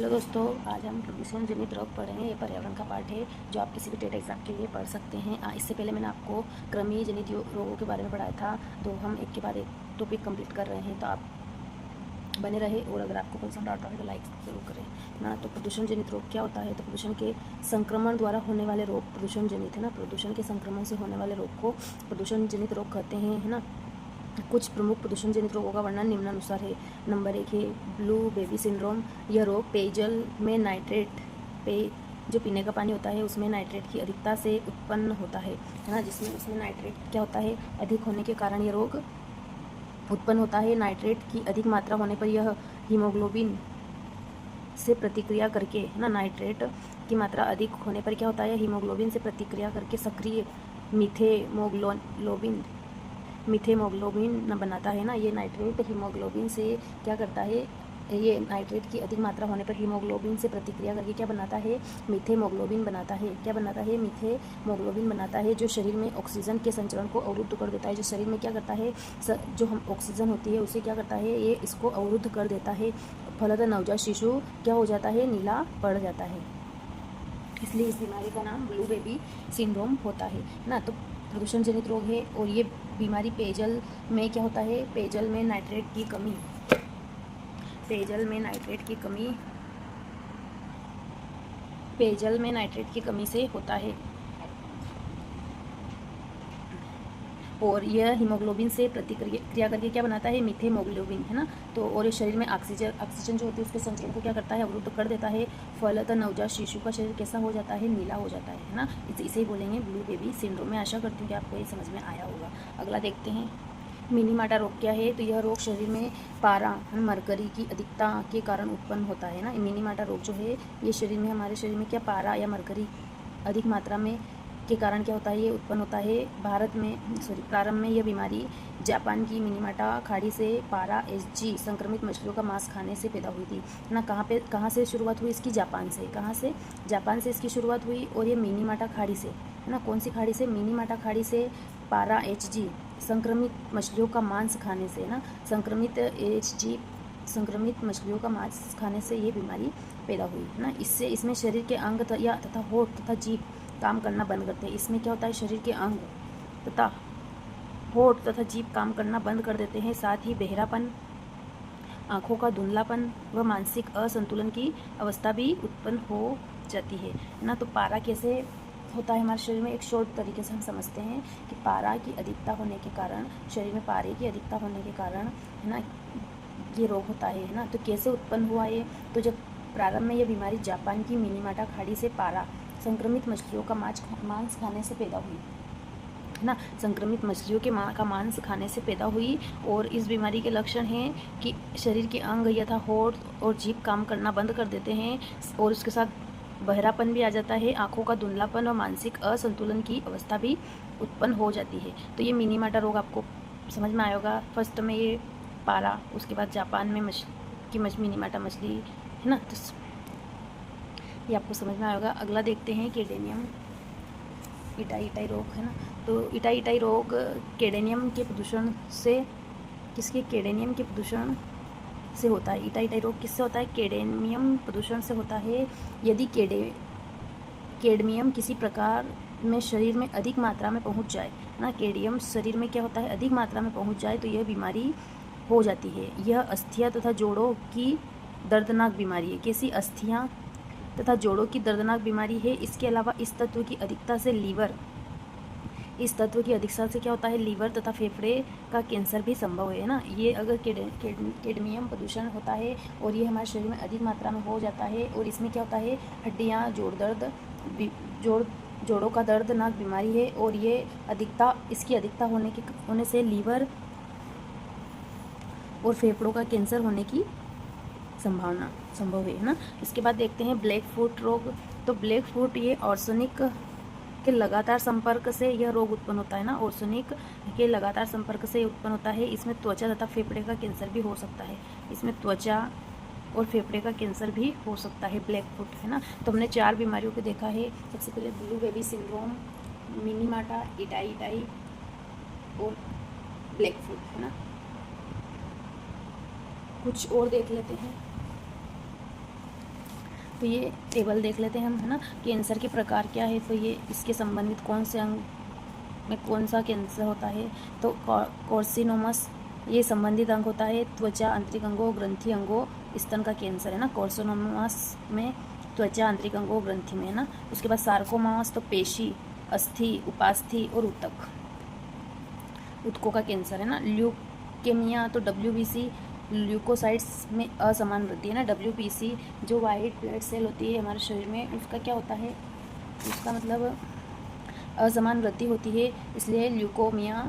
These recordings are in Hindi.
हेलो दोस्तों, आज हम प्रदूषण जनित रोग पढ़ेंगे। ये पर्यावरण का पार्ट है जो आप किसी भी टेट एग्जाम के लिए पढ़ सकते हैं। इससे पहले मैंने आपको क्रमीय जनित रोगों के बारे में पढ़ाया था, तो हम एक के बाद एक टॉपिक कंप्लीट कर रहे हैं। तो आप बने रहे, और अगर आपको पसंद आता है तो लाइक ज़रूर करें ना। तो प्रदूषण जनित रोग क्या होता है? तो प्रदूषण के संक्रमण द्वारा होने वाले रोग प्रदूषण जनित है ना। प्रदूषण के संक्रमण से होने वाले रोग को प्रदूषण जनित रोग कहते हैं, है ना। कुछ प्रमुख प्रदूषण जनित रोगों का वर्णन निम्नानुसार है। नंबर 1 है ब्लू बेबी सिंड्रोम। यह रोग पेयजल में नाइट्रेट जो पीने का पानी होता है उसमें नाइट्रेट की अधिकता से उत्पन्न होता है ना। जिसमें उसमें नाइट्रेट क्या होता है, अधिक होने के कारण यह रोग उत्पन्न होता है। नाइट्रेट की अधिक मात्रा होने पर यह हीमोग्लोबिन से प्रतिक्रिया करके, है ना, नाइट्रेट की मात्रा अधिक होने पर क्या होता है, हीमोग्लोबिन से प्रतिक्रिया करके सक्रिय मीथेमोग्लोबिन बनाता है ना। ये नाइट्रेट हीमोग्लोबिन से क्या करता है, ये नाइट्रेट की अधिक मात्रा होने पर हीमोग्लोबिन से प्रतिक्रिया करके क्या बनाता है, मीथेमोग्लोबिन बनाता है। क्या बनाता है? मीथेमोग्लोबिन बनाता है, जो शरीर में ऑक्सीजन के संचरण को अवरुद्ध कर देता है। जो शरीर में क्या करता है, जो हम ऑक्सीजन होती है उसे क्या करता है, ये इसको अवरुद्ध कर देता है। फलतः नवजात शिशु क्या हो जाता है, नीला पड़ जाता है। इसलिए इस बीमारी का नाम ब्लू बेबी सिंड्रोम होता है ना। तो प्रदूषण जनित रोग है, और ये बीमारी पेयजल में क्या होता है, पेयजल में नाइट्रेट की कमी से होता है। और यह हीमोग्लोबिन से प्रतिक्रिया करके क्या बनाता है, मीथेमोग्लोबिन, है ना। तो और ये शरीर में ऑक्सीजन जो होती है उसके संचरण को क्या करता है, अवरुद्ध कर देता है। फलतः नवजात शिशु का शरीर कैसा हो जाता है, नीला हो जाता है ना। इसे ही बोलेंगे ब्लू बेबी सिंड्रोम। मैं आशा करती हूँ कि आपको ये समझ में आया होगा। अगला देखते हैं, मिनीमाटा रोग क्या है। तो यह रोग शरीर में पारा मरकरी की अधिकता के कारण उत्पन्न होता है ना। मिनीमाटा रोग जो है ये शरीर में, हमारे शरीर में क्या पारा या मरकरी अधिक मात्रा में के कारण क्या होता है, ये उत्पन्न होता है। प्रारंभ में यह बीमारी जापान की मिनीमाटा खाड़ी से पारा एसजी संक्रमित मछलियों का मांस खाने से पैदा हुई थी ना। कहाँ से शुरुआत हुई इसकी? जापान से। जापान से इसकी शुरुआत हुई, और ये मिनीमाटा खाड़ी से, है ना। कौन सी खाड़ी से? मिनीमाटा खाड़ी से पारा एचजी संक्रमित मछलियों का मांस खाने से ना। संक्रमित मछलियों का मांस खाने से ये बीमारी पैदा हुई है ना। इसमें शरीर के अंग तथा होठ तथा जीभ काम करना बंद करते हैं। इसमें क्या होता है, शरीर के अंग तथा होठ तथा जीभ काम करना बंद कर देते हैं। साथ ही बहरापन, आँखों का धुंधलापन व मानसिक असंतुलन की अवस्था भी उत्पन्न हो जाती है ना। तो पारा कैसे होता है हमारे शरीर में? एक शॉर्ट तरीके से हम समझते हैं कि पारा की अधिकता होने के कारण, शरीर में पारे की अधिकता होने के कारण, है ना, ये रोग होता है ना। तो कैसे उत्पन्न हुआ ये? तो जब प्रारंभ में यह बीमारी जापान की मिनीमाटा खाड़ी से पारा संक्रमित मछलियों का मांस खाने से पैदा हुई, है ना। संक्रमित मछलियों के का मांस खाने से पैदा हुई। और इस बीमारी के लक्षण हैं कि शरीर के अंग यथा होठ और जीभ काम करना बंद कर देते हैं, और उसके साथ बहरापन भी आ जाता है। आँखों का धुंधलापन और मानसिक असंतुलन की अवस्था भी उत्पन्न हो जाती है। तो ये मिनीमाटा रोग आपको समझ में आया होगा। फर्स्ट में ये पारा, उसके बाद जापान में मिनीमाटा मछली, है ना। तो ये आपको समझ में आया होगा। अगला देखते हैं केडेनियम इटाई रोग, है ना। तो इटाई रोग केडेनियम के प्रदूषण से, केडेनियम के प्रदूषण से होता है। इटाई रोग किससे होता है? केडेमियम प्रदूषण से होता है। यदि केडमियम किसी प्रकार में शरीर में अधिक मात्रा में पहुंच जाए ना, केडियम शरीर में क्या होता है, अधिक मात्रा में पहुंच जाए, तो यह बीमारी हो जाती है। यह अस्थियां तथा जोड़ों की दर्दनाक बीमारी है। कैसी? अस्थियां तथा जोड़ों की दर्दनाक बीमारी है। इसके अलावा इस तत्व की अधिकता से क्या होता है, लीवर तथा फेफड़े का कैंसर भी संभव है ना। ये अगर केडमियम प्रदूषण होता है और ये हमारे शरीर में अधिक मात्रा में हो जाता है, और इसमें क्या होता है, हड्डियाँ, जोड़ों का दर्दनाक बीमारी है। और ये इसकी अधिकता होने से लीवर और फेफड़ों का कैंसर होने की संभावना संभव है ना। इसके बाद देखते हैं ब्लैक फुट रोग। तो ब्लैक फुट ये आर्सेनिक के लगातार संपर्क से यह रोग उत्पन्न होता है ना। आर्सेनिक के लगातार संपर्क से उत्पन्न होता है। इसमें त्वचा तथा फेफड़े का कैंसर भी हो सकता है। इसमें त्वचा और फेफड़े का कैंसर भी हो सकता है, ब्लैक फुट, है ना। तो हमने 4 बीमारियों को देखा है। सबसे पहले ब्लू बेबी सिंड्रोम, मिनीमाटा, इटाई और ब्लैक फुट, है ना। कुछ और देख लेते हैं। तो ये टेबल देख लेते हैं हम, है ना। कैंसर के प्रकार क्या है, तो ये इसके संबंधित कौन से अंग में कौन सा कैंसर होता है, तो कार्सिनोमस ये संबंधित अंग होता है त्वचा, आंतरिक अंगों, ग्रंथि अंगों, स्तन का कैंसर, है ना। कार्सिनोमस में त्वचा, आंतरिक अंगों, ग्रंथि में, है ना। उसके बाद सार्कोमास तो पेशी, अस्थि, उपास्थि और ऊतकों का कैंसर, है ना। ल्यूकेमिया तो WBC ल्यूकोसाइट्स में असमान वृद्धि, है ना। WBC जो वाइट ब्लड सेल होती है हमारे शरीर में, उसका क्या होता है, उसका मतलब असमान वृद्धि होती है, इसलिए ल्यूकोमिया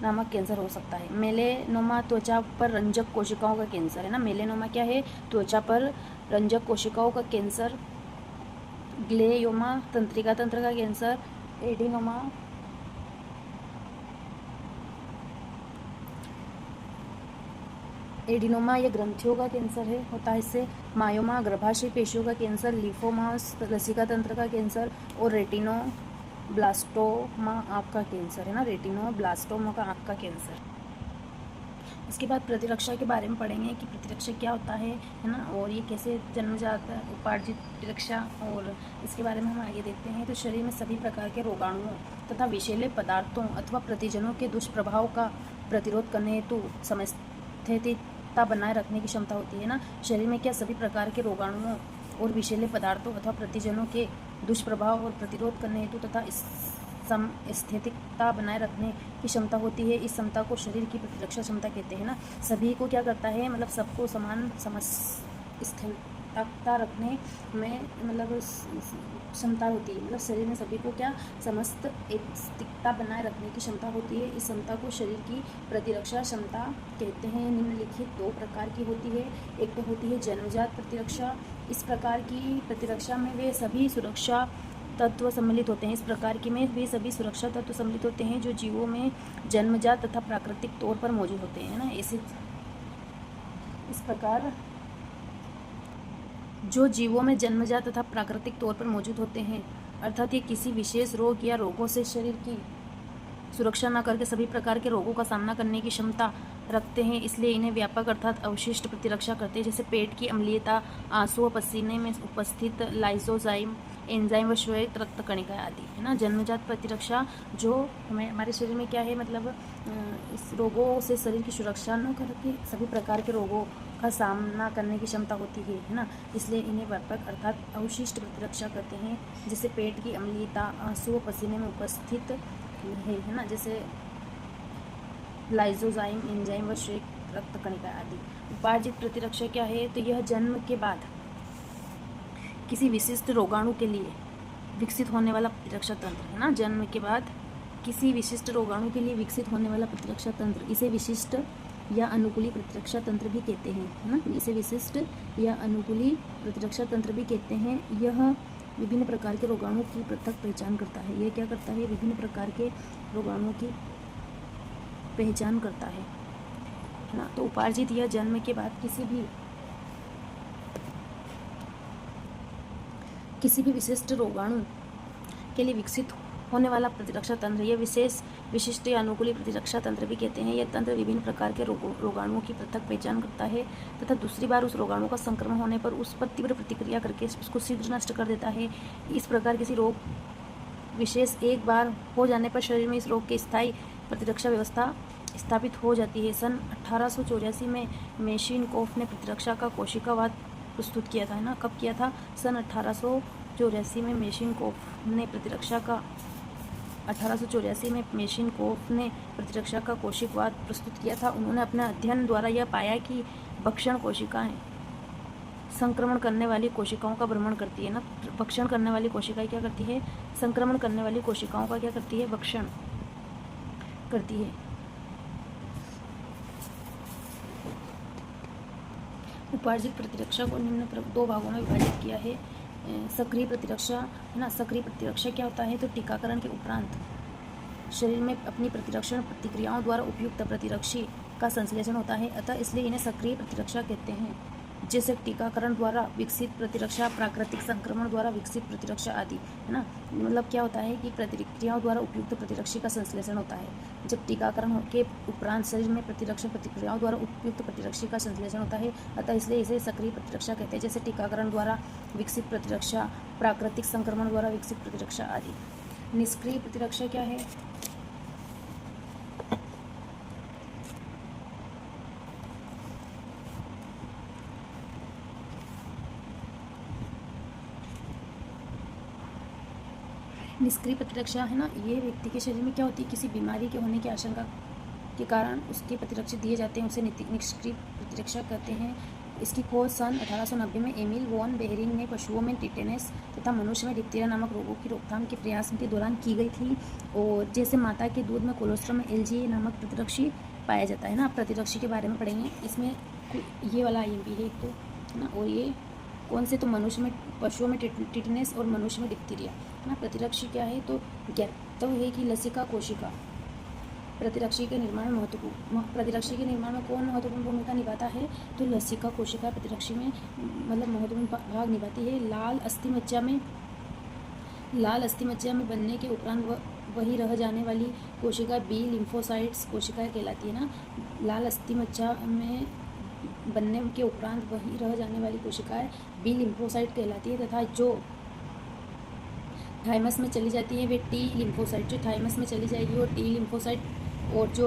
नामक कैंसर हो सकता है। मेलेनोमा त्वचा पर रंजक कोशिकाओं का कैंसर, है ना। मेलेनोमा क्या है, त्वचा पर रंजक कोशिकाओं का कैंसर। ग्लेयोमा तंत्रिका तंत्र का कैंसर। एडिनोमा या ग्रंथियों का कैंसर है होता है इससे। मायोमा गर्भाशय पेशियों का कैंसर। लिफोमास लसिका तंत्र का कैंसर। और रेटिनोब्लास्टोमा आँख का कैंसर, है ना। रेटिनोब्लास्टोमा का आँख का कैंसर। इसके बाद प्रतिरक्षा के बारे में पढ़ेंगे कि प्रतिरक्षा क्या होता है ना, और ये कैसे जन्मजात उपार्जित प्रतिरक्षा, और इसके बारे में हम आगे देखते हैं। तो शरीर में सभी प्रकार के रोगाणुओं तथा विषैले पदार्थों अथवा प्रतिजनों के दुष्प्रभाव का प्रतिरोध करने हेतु समस्थिरता बनाए रखने की क्षमता होती है ना। शरीर में क्या सभी प्रकार के रोगाणुओं और विषैले पदार्थों अथवा प्रतिजनों के दुष्प्रभाव और प्रतिरोध करने हेतु तथा स्थितिकता बनाए रखने की क्षमता होती है। इस क्षमता को शरीर की प्रतिरक्षा क्षमता कहते हैं ना। सभी को क्या करता है, मतलब सबको समान स्थिरता रखने में मतलब क्षमता होती है, मतलब शरीर में सभी को क्या समस्त स्थिरता बनाए रखने की क्षमता होती है। इस क्षमता को शरीर की प्रतिरक्षा क्षमता कहते हैं। निम्नलिखित 2 प्रकार की होती है। एक तो होती है जन्मजात प्रतिरक्षा। इस प्रकार की प्रतिरक्षा में वे सभी सुरक्षा तत्व सम्मिलित होते हैं। इस प्रकार की में वे सभी सुरक्षा तत्व सम्मिलित होते हैं जो जीवों में जन्मजात तथा प्राकृतिक तौर पर मौजूद होते हैं ना। इस प्रकार जो जीवों में जन्मजात तथा प्राकृतिक तौर पर मौजूद होते हैं, अर्थात ये किसी विशेष रोग या रोगों से शरीर की सुरक्षा न करके सभी प्रकार के रोगों का सामना करने की क्षमता रखते हैं, इसलिए इन्हें व्यापक अर्थात अवशिष्ट प्रतिरक्षा करते हैं। जैसे पेट की अम्लीयता, आंसू व पसीने में उपस्थित लाइसोजाइम एंजाइम व श्वेत रक्त कणिका आदि, है ना। जन्मजात प्रतिरक्षा जो हमारे शरीर में क्या है, मतलब इस रोगों से शरीर की सुरक्षा न करके सभी प्रकार के रोगों का सामना करने की क्षमता होती है ना। इसलिए इन्हें व्यापक अर्थात अवशिष्ट प्रतिरक्षा करते हैं। जैसे पेट की अम्लीयता, आंसू व पसीने में उपस्थित है ना, जैसे लाइसोजाइम एंजाइम व श्वेत रक्त कणिका आदि। उपार्जित प्रतिरक्षा क्या है, तो यह जन्म के बाद किसी विशिष्ट रोगाणु के लिए विकसित होने वाला प्रतिरक्षा तंत्र, है ना। जन्म के बाद किसी विशिष्ट रोगाणु के लिए विकसित होने वाला प्रतिरक्षा तंत्र, इसे विशिष्ट या अनुकूली प्रतिरक्षा तंत्र भी कहते हैं, है ना। इसे विशिष्ट या अनुकूली प्रतिरक्षा तंत्र भी कहते हैं। यह विभिन्न प्रकार के रोगाणुओं की पृथक पहचान करता है। यह क्या करता है, विभिन्न प्रकार के रोगाणुओं की पहचान करता है ना। तो उपार्जित या जन्म के बाद किसी भी विशिष्ट रोगाणु के लिए विकसित होने वाला प्रतिरक्षा तंत्र, यह विशिष्ट या अनुकूली प्रतिरक्षा तंत्र भी कहते हैं। यह तंत्र विभिन्न प्रकार के रोगाणुओं की पृथक पहचान करता है तथा दूसरी बार उस रोगाणु का संक्रमण होने पर उस पर तीव्र प्रतिक्रिया करके उसको शीघ्र नष्ट कर देता है। इस प्रकार किसी रोग विशेष एक बार हो जाने पर शरीर में इस रोग की स्थायी प्रतिरक्षा व्यवस्था स्थापित हो जाती है। सन 1884 में मेशिनकोफ ने प्रतिरक्षा का कोशिकावाद प्रस्तुत किया था, है ना। कब किया था, सन 1884 में मेशिनकोफ ने प्रतिरक्षा का कोशिकावाद प्रस्तुत किया था। उन्होंने अपने अध्ययन द्वारा यह पाया कि भक्षण कोशिकाएं संक्रमण करने वाली कोशिकाओं का भ्रमण करती है ना। भक्षण करने वाली कोशिकाएं क्या करती है, संक्रमण करने वाली कोशिकाओं का क्या करती है, भक्षण करती है। उपार्जित प्रतिरक्षा को निम्न 2 भागों में विभाजित किया है। सक्रिय प्रतिरक्षा, है ना। सक्रिय प्रतिरक्षा क्या होता है, तो टीकाकरण के उपरांत शरीर में अपनी प्रतिरक्षण प्रतिक्रियाओं द्वारा उपयुक्त प्रतिरक्षी का संश्लेषण होता है, अतः इसलिए इन्हें सक्रिय प्रतिरक्षा कहते हैं। जैसे टीकाकरण द्वारा विकसित प्रतिरक्षा, प्राकृतिक संक्रमण द्वारा विकसित प्रतिरक्षा आदि, है ना। मतलब क्या होता है कि प्रतिक्रियाओं द्वारा उपयुक्त प्रतिरक्षी का संश्लेषण होता है। जब टीकाकरण के उपरांत शरीर में प्रतिरक्षा प्रतिक्रियाओं द्वारा उपयुक्त प्रतिरक्षी का संश्लेषण होता है, अतः इसलिए इसे सक्रिय प्रतिरक्षा कहते हैं। जैसे टीकाकरण द्वारा विकसित प्रतिरक्षा, प्राकृतिक संक्रमण द्वारा विकसित प्रतिरक्षा आदि। निष्क्रिय प्रतिरक्षा क्या है? निष्क्रिय प्रतिरक्षा, है ना, ये व्यक्ति के शरीर में क्या होती है, किसी बीमारी के होने की आशंका के कारण उसके प्रतिरक्षी दिए जाते हैं, उसे निष्क्रिय प्रतिरक्षा कहते हैं। इसकी खोज सन 1890 में एमिल वॉन बेहरिंग ने पशुओं में टिटेनस तथा मनुष्य में डिप्थीरिया नामक रोगों की रोकथाम के प्रयास के दौरान की गई थी। और जैसे माता के दूध में कोलोस्ट्रम में एलजीए नामक प्रतिरक्षी पाया जाता है ना। आप प्रतिरक्षी के बारे में पढ़ेंगे, इसमें ये वाला IMP है एक तो, है ना। और ये कौन से, तो मनुष्य में, पशुओं में टिटेनस और मनुष्य में डिप्थीरिया, है ना। प्रतिरक्षी क्या है, तो ज्ञात है कि लसिका कोशिका प्रतिरक्षी के निर्माण में प्रतिरक्षी के निर्माण में कौन महत्वपूर्ण भूमिका निभाता है, तो लसिका कोशिका प्रतिरक्षी में मतलब महत्वपूर्ण भाग निभाती है। लाल अस्थि मज्जा में बनने के उपरांत वही रह जाने वाली कोशिका बी लिम्फोसाइट्स कोशिकाएं कहलाती है ना। लाल अस्थि मज्जा में बनने के उपरांत वही रह जाने वाली कोशिकाएं बी लिम्फोसाइट कहलाती है, तथा जो थाइमस में चली जाती है वे टी लिम्फोसाइट, जो थाइमस में चली जाएगी वो टी लिम्फोसाइट, और जो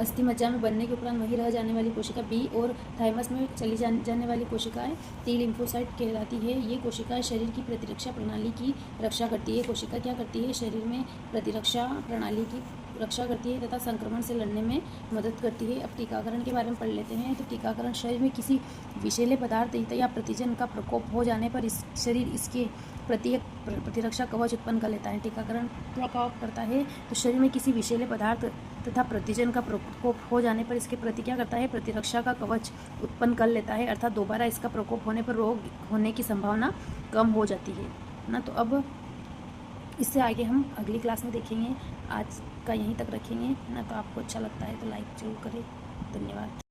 अस्थि मज्जा में बनने के उपरांत वही रह जाने वाली कोशिका बी और थाइमस में चली जाने वाली कोशिकाएं टी लिम्फोसाइट कहलाती है। ये कोशिकाएं शरीर की प्रतिरक्षा प्रणाली की रक्षा करती है। कोशिका क्या करती है, शरीर में प्रतिरक्षा प्रणाली की रक्षा करती है तथा संक्रमण से लड़ने में मदद करती है। अब टीकाकरण के बारे में पढ़ लेते हैं। तो टीकाकरण शरीर में किसी विषैले पदार्थ या प्रतिजन का प्रकोप हो जाने पर शरीर इसके प्रति एक प्रतिरक्षा कवच उत्पन्न कर लेता है। टीकाकरण क्या करता है, तो शरीर में किसी विषैले पदार्थ तथा प्रतिजन का प्रकोप हो जाने पर इसके प्रति क्या करता है, प्रतिरक्षा का कवच उत्पन्न कर लेता है, अर्थात दोबारा इसका प्रकोप होने पर रोग होने की संभावना कम हो जाती है ना। तो अब इससे आगे हम अगली क्लास में देखेंगे। आज का यहीं तक रखेंगे ना। तो आपको अच्छा लगता है तो लाइक जरूर करें। धन्यवाद।